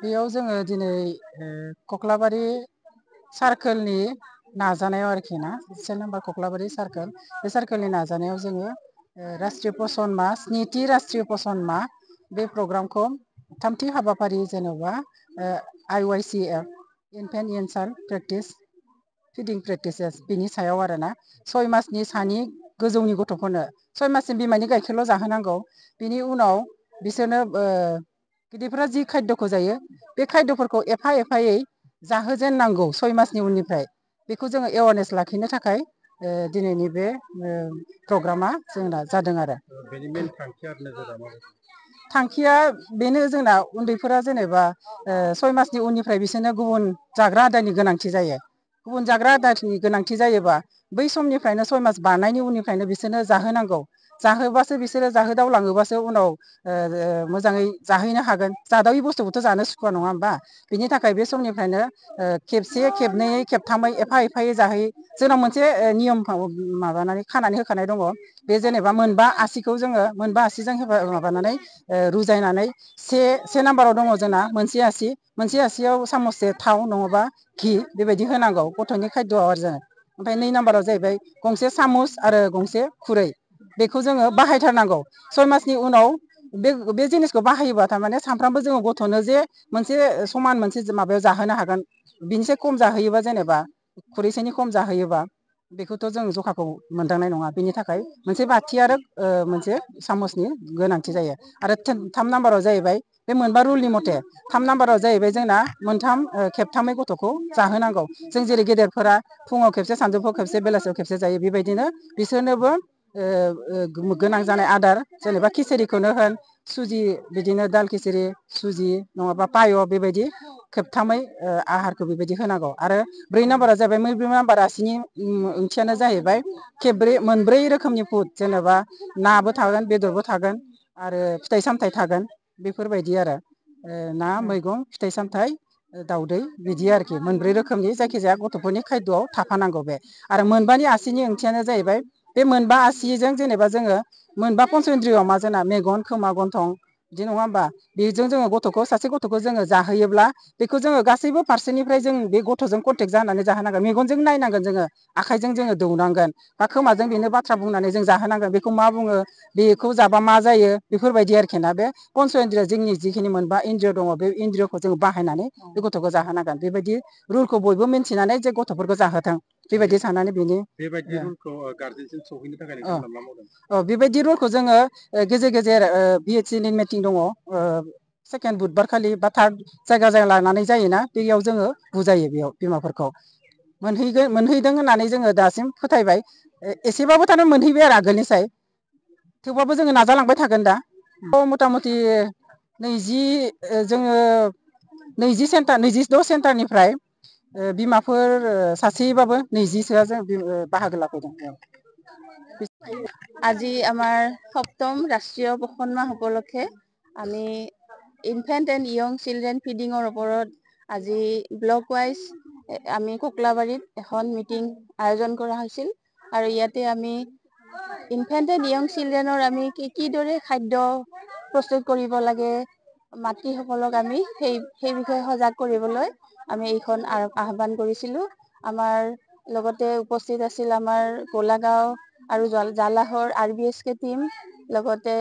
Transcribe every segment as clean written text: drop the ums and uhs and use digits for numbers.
बेयाव जोङो दिनै कक्लाबारि सार्कोलनि नाजानायाव आरोखि ना 1 नाम्बार कक्लाबारि सार्कोल बे सार्कोलनि नाजानायाव जोङो राष्ट्रीय पोषण माह स्निथि राष्ट्रीय पोषण माह बे प्रग्रामखौ थामथि हाबाफारि जेन'बा IYCF इनफेन्ट इनफान्ट प्रेक्टिस फिडिं प्रेक्टिसेस बिनि सायाव आरोना 6 मासनि सानि गोजौनि गथ'फोरनो 6 माससिम बिमानि गाइखेरल' जाहोनांगौ बिनि उनाव बिसोरनो गिदिरफोरा जि खायद'खौ जायो बे खायद'फोरखौ एफा एफायै जाहोजेननांगौ 6 मासनि उननिफ्राय बेखौ जोङो एवारनेस लाखिनो थाखाय दिनैनि बे प्रग्रामा जोंना जादों आरो बेनि मेन थांखिया आरो नोजोरा माबायदि? थांखिया बेनो जोंना उन्दैफोरा जेनेबा 6 मासनि उननिफ्राय बिसोरनो गुबुन जाग्रा आदारनि गोनांथि जायो। गुबुन जाग्रा आदारनि गोनांथि जायोबा बै समनिफ्रायनो 6 मास बारनायनि उननिफ्रायनो बिसोरनो जाहोनांगौ जाहोबासो बिसोरो जाहोदावलाङोबासो उनाव मोजाङै जाहैनो हागोन जादावि बुस्थुखौथ' जानो सुखुवा नङा होमबा बिनि थाखाय बे समनिफ्रायनो खेबसे खेबनैयै खेबथामै एफा एफायै जाहोयो जोंनाव मोनसे नियम माबानानै खानानै होखानाय दङ बे जेनेबा मोनबा आसिखौ जोङो मोनबा आसिजों माबानानै रुजायनानै से नाम्बाराव दङ जोंना मोनसे आसियाव सामससे थाव नङाबा घि बेबायदि होनांगौ गथ'नि खायद'आव आरो जोङो ओमफ्राय 2 नाम्बाराव जाहैबाय गंसे सामुस आरो गंसे खुरै बेखौ जोङो बाहायथारनांगौ 6 मासनि उनाव बे जिनिसखौ बाहायोबा थारमाने सानफ्रामबो जोङो गथ'नो जे मोनसे समान मोनसे माबायाव जाहोनो हागोन बिनिसाय खम जाहोयोबा जेनेबा खुरैसेनि खम जाहोयोबा बेखौथ' जों जखाखौ मोनदांनाय नङा बिनि थाखाय मोनसे बाथि आरो मोनसे सामसनि गोनांथि जायो आरो 3 नाम्बाराव जाहैबाय बे मोनबा रुलनि मथे 3 नाम्बाराव जाहैबाय जोंना खेबथामै गथ'खौ जाहोनांगौ जों जेरै गेदेरफोरा फुङाव खेबसे सानजौफुआव खेबसे बेलासियाव खेबसे जायो बेबायदिनो बिसोरनोबो गोनां जानाय आदार जेनेबा खिसारिखौनो होन सुजि बिदिनो दाल खिसारि सुजि नङाबा पाय बेबायदि खेबथामै आहारखौ बेबायदि होनांगौ आरो 4 नाम्बारा जाबाय 4 नाम्बार आसिनि ओंथियानो जाहैबाय मोनब्रै रोखोमनि फुड जेनेबा नाबो थागोन बेदरबो थागोन आरो फिथाइ सामथाइ थागोन बेफोरबायदि आरो ना मैगं फिथाइ सामथाइ दाउदै बिदि आरोखि मोनब्रै रोखोमनि जायखिजाया गथ'फोरनि खायद'आव थाफानांगौ बे आरो मोनबानि आसिनि ओंथियानो जाहैबाय बे मोनबा आसिजों जेनेबा जोङो मोनबा पन्सन्द्रियाव मा जोंना मेगन खोमा गन्थं बिदि नङा होमबा बेजों जोङो सासे गथ'खौ जोङो जाहोयोब्ला बेखौ जोङो गासैबो फारसेनिफ्राय जों बे गथ'जों कन्टेक्ट जानानै जाहोनांगोन मेगनजों नायनांगोन जोङो आखाइजों जोङो दौनांगोन बा खोमाजों बेनो बाथ्रा बुंनानै जों जाहोनांगोन बेखौ मा बुङो बेखौ जाबा मा जायो बेफोरबायदि आरोखि ना बे पन्स इन्द्रिय जोंनि जिखिनि मोनबा इन्द्रिय दङ बे इन्द्रियखौ जों बाहायनानै बे गथ'खौ जाहोनांगोन बेबायदि रुलखौ बयबो मिन्थिनानै जे गथ'फोरखौ जाहोथों बेबायदि साननानै बेबायदि रुलखौ गार्जेनसिम सहैनो थाखाय नोंथांमोना मा मावदों? बेबायदि रुलखौ जोङो गेजेर गेजेर BHC मिटिं दङ सेकेन्ड बुधबार खालि बा थार्ड जायगा लानानै जायोना बेयाव जोङो बुजायो बेयाव बिमाफोरखौ मोनहैदों होननानै जोङो दासिम फोथायबाय एसेबाबो थारमाने मोनहैबाय आरो आगोलनिसाय थेवबाबो जोङो नाजालांबाय थागोन दा मथा मथि 26 सेन्टारनिफ्राय बिमाफोर सासेबाबो 20सोआ जों बाहागो लाफैदों। আজি আমাৰ 7ম ৰাষ্ট্ৰীয় পোষণ মাহ উপলক্ষে আমি ইনফেণ্ট এণ্ড য়ং চিলড্ৰেন ফিডিঙৰ ওপৰত আজি ব্লক ৱাইজ আমি ককলাবাৰীত এখন মিটিং আয়োজন কৰা হৈছিল আৰু ইয়াতে আমি ইনফেণ্ট এণ্ড য়ং চিলড্ৰেনৰ আমি কিদৰে খাদ্য প্ৰস্তুত কৰিব লাগে মাতৃসকলক আমি সেই বিষয়ে সজাগ কৰিবলৈ আমি এইখন আহ্বান কৰিছিলোঁ। আমাৰ লগতে উপস্থিত আছিল আমাৰ গোলাগাঁও আৰু জালাহৰ RBSK টিম লগতে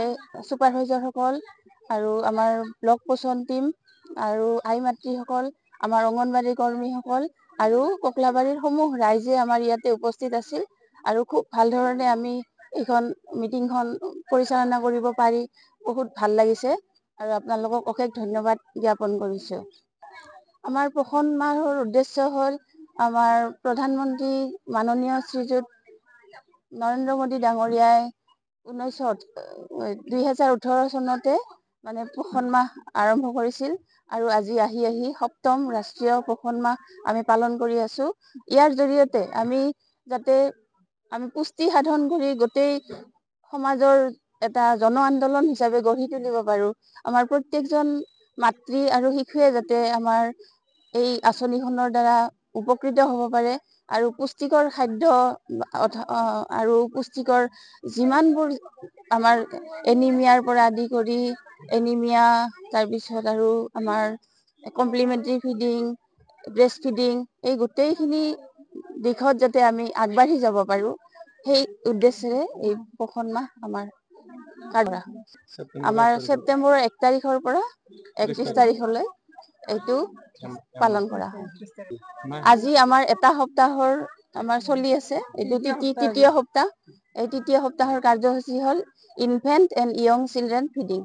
ছুপাৰভাইজাৰসকল আৰু আমাৰ ব্লক পোষণ টিম আৰু আই মাতৃসকল আমাৰ অংগনবাদী কৰ্মীসকল আৰু ককলাবাৰীৰ সমূহ ৰাইজে আমাৰ ইয়াতে উপস্থিত আছিল আৰু খুব ভাল ধৰণে আমি এইখন মিটিংখন পৰিচালনা কৰিব পাৰি বহুত ভাল লাগিছে আৰু আপোনালোকক অশেষ ধন্যবাদ জ্ঞাপন কৰিছোঁ। আমাৰ পোষণ মাহৰ উদ্দেশ্য হ'ল আমাৰ প্ৰধানমন্ত্ৰী মাননীয় শ্ৰীযুত নৰেন্দ্ৰ মোদী ডাঙৰীয়াই 2018 চনতে মানে পোষণ মাহ আৰম্ভ কৰিছিল আৰু আজি আহি 7ম ৰাষ্ট্ৰীয় পোষণ মাহ আমি পালন কৰি আছো। ইয়াৰ জৰিয়তে আমি যাতে আমি পুষ্টি সাধন কৰি গোটেই সমাজৰ এটা জন আন্দোলন হিচাপে গঢ়ি তুলিব পাৰো। আমাৰ প্ৰত্যেকজন মাতৃ আৰু শিশুৱে যাতে আমাৰ এই আঁচনিখনৰ দ্বাৰা উপকৃত হ'ব পাৰে আৰু পুষ্টিকৰ খাদ্য আৰু পুষ্টিকৰ যিমানবোৰ আমাৰ এনিমিয়াৰ পৰা আদি কৰি এনিমিয়া তাৰপিছত আৰু আমাৰ কমপ্লিমেণ্টাৰী ফিডিং, ব্ৰেষ্ট ফিডিং, এই গোটেইখিনি দিশত যাতে আমি আগবাঢ়ি যাব পাৰোঁ, সেই উদ্দেশ্যেৰে এই পোষণ মাহ আমাৰ কৰা হয়। আমাৰ ছেপ্টেম্বৰৰ 1 তাৰিখৰ পৰা 31 তাৰিখলৈ এইটো পালন কৰা হয়। আজি আমাৰ এটা সপ্তাহৰ আমাৰ চলি আছে, এইটো তৃতীয় সপ্তাহ। এই তৃতীয় সপ্তাহৰ কাৰ্যসূচী হ'ল infant and young children feeding.